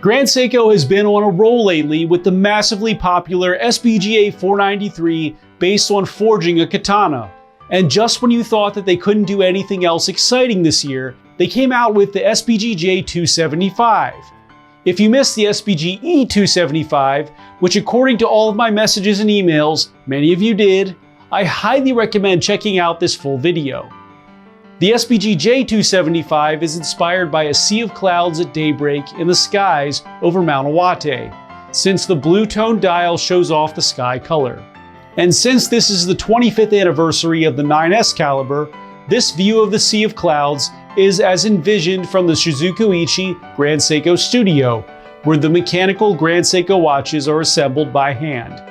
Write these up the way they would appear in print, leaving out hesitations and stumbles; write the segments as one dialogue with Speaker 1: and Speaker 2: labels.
Speaker 1: Grand Seiko has been on a roll lately with the massively popular SBGA 493 based on forging a katana. And just when you thought that they couldn't do anything else exciting this year, they came out with the SBGJ275. If you missed the SBGE275, which according to all of my messages and emails, many of you did, I highly recommend checking out this full video. The SBGJ275 is inspired by a sea of clouds at daybreak in the skies over Mount Iwate, since the blue tone dial shows off the sky color. And since this is the 25th anniversary of the 9S caliber, this view of the sea of clouds is as envisioned from the Shizukuishi Grand Seiko Studio, where the mechanical Grand Seiko watches are assembled by hand.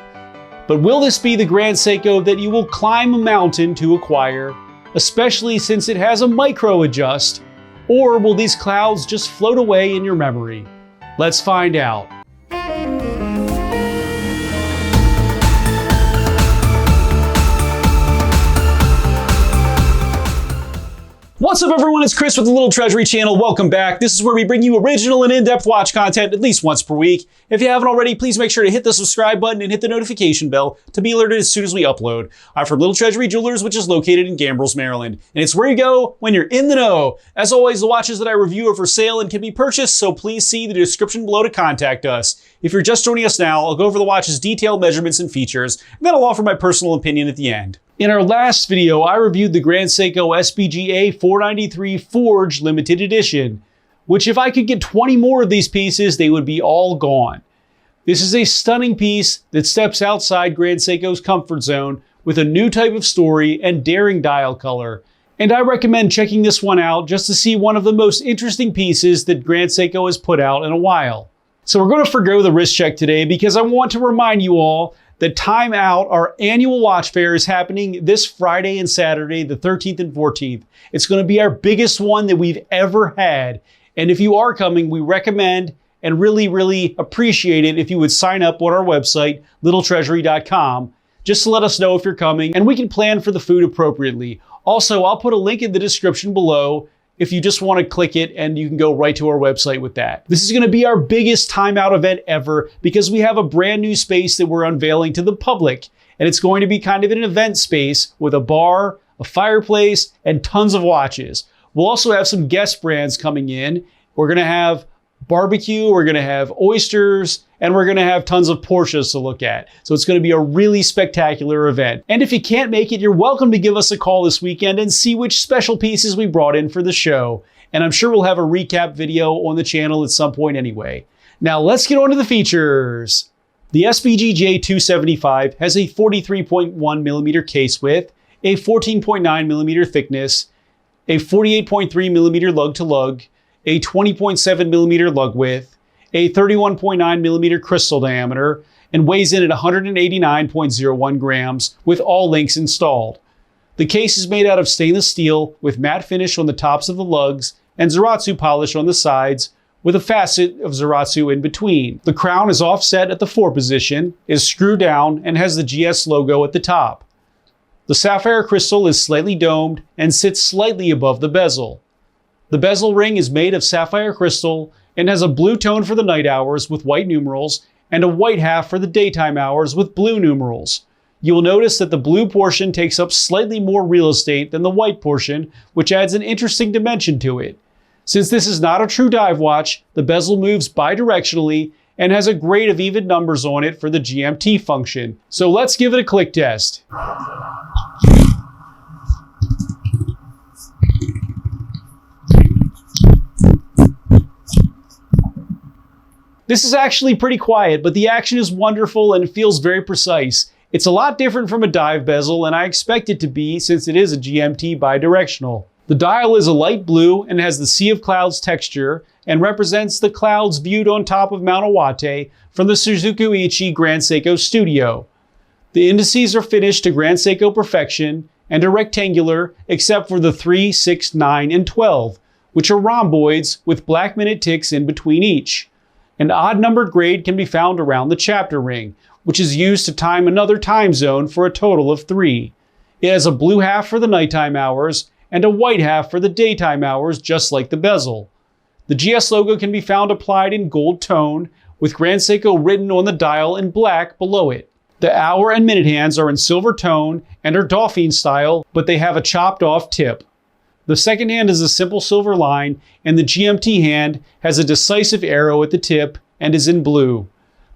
Speaker 1: But will this be the Grand Seiko that you will climb a mountain to acquire, especially since it has a micro adjust, or will these clouds just float away in your memory? Let's find out. What's up everyone, it's Chris with the Little Treasury channel. Welcome back. This is where we bring you original and in-depth watch content at least once per week. If you haven't already, please make sure to hit the subscribe button and hit the notification bell to be alerted as soon as we upload. I'm from Little Treasury Jewelers, which is located in Gambrills, Maryland. And it's where you go when you're in the know. As always, the watches that I review are for sale and can be purchased, so please see the description below to contact us. If you're just joining us now, I'll go over the watch's detailed measurements and features, and then I'll offer my personal opinion at the end. In our last video, I reviewed the Grand Seiko SBGA 493 Forged Limited Edition, which if I could get 20 more of these pieces, they would be all gone. This is a stunning piece that steps outside Grand Seiko's comfort zone with a new type of story and daring dial color. And I recommend checking this one out just to see one of the most interesting pieces that Grand Seiko has put out in a while. So we're going to forgo the wrist check today because I want to remind you all that Time Out, our annual watch fair, is happening this Friday and Saturday, the 13th and 14th. It's going to be our biggest one that we've ever had. And if you are coming, we recommend and really appreciate it if you would sign up on our website, littletreasury.com, just to let us know if you're coming and we can plan for the food appropriately. Also, I'll put a link in the description below if you just want to click it and you can go right to our website with that. This is going to be our biggest Time Out event ever because we have a brand new space that we're unveiling to the public. And it's going to be kind of an event space with a bar, a fireplace, and tons of watches. We'll also have some guest brands coming in. We're going to have barbecue, we're going to have oysters, and we're going to have tons of Porsches to look at. So it's going to be a really spectacular event. And if you can't make it, you're welcome to give us a call this weekend and see which special pieces we brought in for the show. And I'm sure we'll have a recap video on the channel at some point anyway. Now let's get on to the features. The SBGJ275 has a 43.1 millimeter case width, a 14.9 millimeter thickness, a 48.3 millimeter lug to lug, a 20.7 millimeter lug width, a 31.9 millimeter crystal diameter, and weighs in at 189.01 grams with all links installed. The case is made out of stainless steel with matte finish on the tops of the lugs and Zaratsu polish on the sides with a facet of Zaratsu in between. The crown is offset at the 4 position, is screwed down, and has the GS logo at the top. The sapphire crystal is slightly domed and sits slightly above the bezel. The bezel ring is made of sapphire crystal and has a blue tone for the night hours with white numerals and a white half for the daytime hours with blue numerals. You will notice that the blue portion takes up slightly more real estate than the white portion, which adds an interesting dimension to it. Since this is not a true dive watch, the bezel moves bidirectionally and has a grade of even numbers on it for the GMT function. So let's give it a click test. This is actually pretty quiet, but the action is wonderful and it feels very precise. It's a lot different from a dive bezel, and I expect it to be since it is a GMT bidirectional. The dial is a light blue and has the Sea of Clouds texture and represents the clouds viewed on top of Mount Iwate from the Shizukuishi Grand Seiko Studio. The indices are finished to Grand Seiko perfection and are rectangular except for the 3, 6, 9, and 12, which are rhomboids with black minute ticks in between each. An odd-numbered grade can be found around the chapter ring, which is used to time another time zone for a total of 3. It has a blue half for the nighttime hours and a white half for the daytime hours, just like the bezel. The GS logo can be found applied in gold tone, with Grand Seiko written on the dial in black below it. The hour and minute hands are in silver tone and are Dauphine style, but they have a chopped off tip. The second hand is a simple silver line, and the GMT hand has a decisive arrow at the tip and is in blue.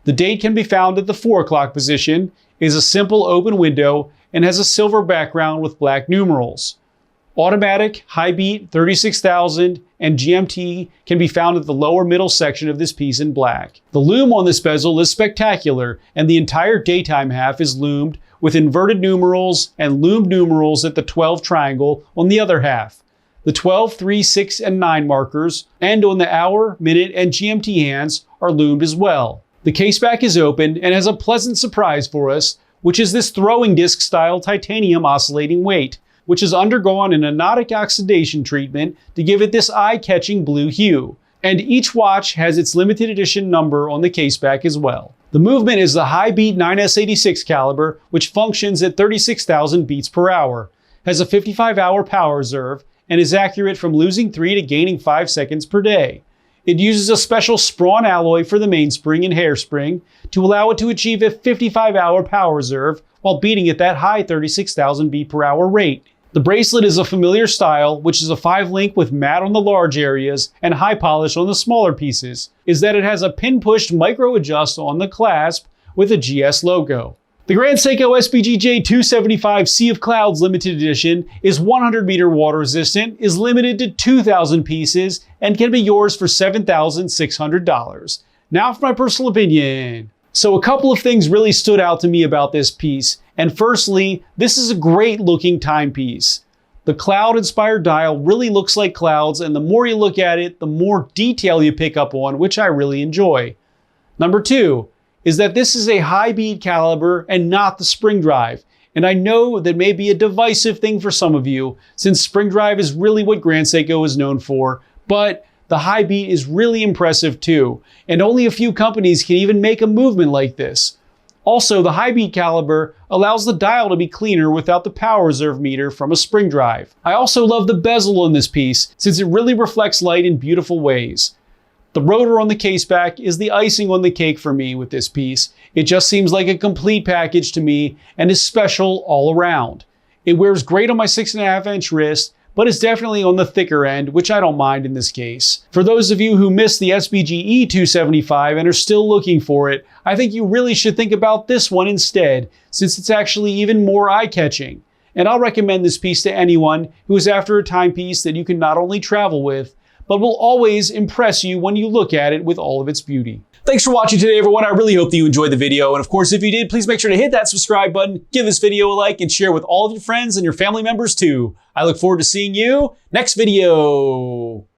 Speaker 1: The date can be found at the 4 o'clock position, is a simple open window, and has a silver background with black numerals. Automatic, high beat, 36,000, and GMT can be found at the lower middle section of this piece in black. The loom on this bezel is spectacular, and the entire daytime half is loomed with inverted numerals and loomed numerals at the 12 triangle on the other half. The 12, 3, 6, and 9 markers, and on the hour, minute, and GMT hands are loomed as well. The caseback is open and has a pleasant surprise for us, which is this throwing disc style titanium oscillating weight, which has undergone an anodic oxidation treatment to give it this eye-catching blue hue. And each watch has its limited edition number on the caseback as well. The movement is the high beat 9S86 caliber, which functions at 36,000 beats per hour, has a 55-hour power reserve, and is accurate from losing 3 to gaining 5 seconds per day. It uses a special Sprawn alloy for the mainspring and hairspring to allow it to achieve a 55-hour power reserve while beating at that high 36,000 beat per hour rate. The bracelet is a familiar style, which is a 5-link with matte on the large areas and high polish on the smaller pieces, is that it has a pin-pushed micro adjust on the clasp with a GS logo. The Grand Seiko SBGJ275 Sea of Clouds limited edition is 100 meter water resistant, is limited to 2,000 pieces, and can be yours for $7,600. Now for my personal opinion. So a couple of things really stood out to me about this piece. And firstly, this is a great looking timepiece. The cloud inspired dial really looks like clouds, and the more you look at it, the more detail you pick up on, which I really enjoy. Number 2 is that this is a high beat caliber and not the spring drive. And I know that may be a divisive thing for some of you, since spring drive is really what Grand Seiko is known for, but the high beat is really impressive too, and only a few companies can even make a movement like this. Also, the high beat caliber allows the dial to be cleaner without the power reserve meter from a spring drive. I also love the bezel on this piece, since it really reflects light in beautiful ways. The rotor on the caseback is the icing on the cake for me with this piece. It just seems like a complete package to me and is special all around. It wears great on my 6.5-inch wrist, but it's definitely on the thicker end, which I don't mind in this case. For those of you who missed the SBGE275 and are still looking for it, I think you really should think about this one instead, since it's actually even more eye-catching. And I'll recommend this piece to anyone who is after a timepiece that you can not only travel with, but will always impress you when you look at it with all of its beauty. Thanks for watching today, everyone. I really hope that you enjoyed the video. And of course, if you did, please make sure to hit that subscribe button, give this video a like, and share with all of your friends and your family members too. I look forward to seeing you next video.